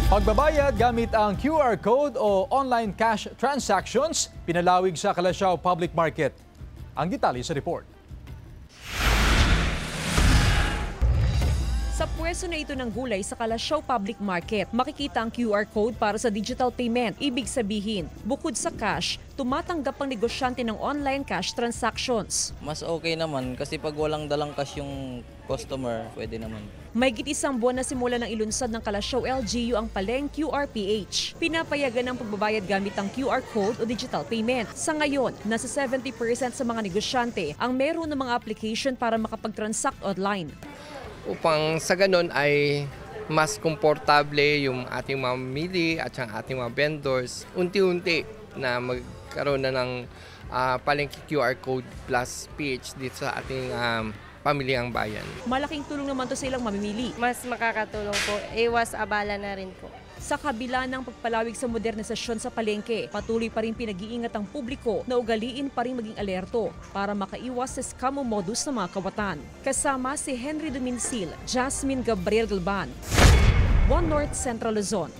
Pagbabayad gamit ang QR code o online cash transactions, pinalawig sa Calasiao Public Market. Ang detalye sa report. Sa pwesto na ito ng gulay sa Calasiao Public Market, makikita ang QR code para sa digital payment. Ibig sabihin, bukod sa cash, tumatanggap ang negosyante ng online cash transactions. Mas okay naman kasi pag walang dalang cash yung customer, pwede naman. Mahigit isang buwan na simula ng ilunsad ng Calasiao LGU ang Paleng QRPH. Pinapayagan ang pagbabayad gamit ang QR code o digital payment. Sa ngayon, nasa 70% sa mga negosyante ang meron ng mga application para makapag-transact online. Upang sa ganun ay mas komportable yung ating mga mamili at yung ating mga vendors, unti-unti na magkaroon na ng palengke QR code plus PH dito sa ating pamiliang bayan. Malaking tulong naman to sa ilang mamimili. Mas makakatulong po, iwas abala na rin po. Sa kabila ng pagpalawig sa modernisasyon sa palengke, patuloy pa rin pinag-iingat ang publiko na ugaliin pa rin maging alerto para makaiwas sa scam o modus ng mga kawatan. Kasama si Henry Dominsil, Jasmine Gabriel Galban, One North Central Luzon.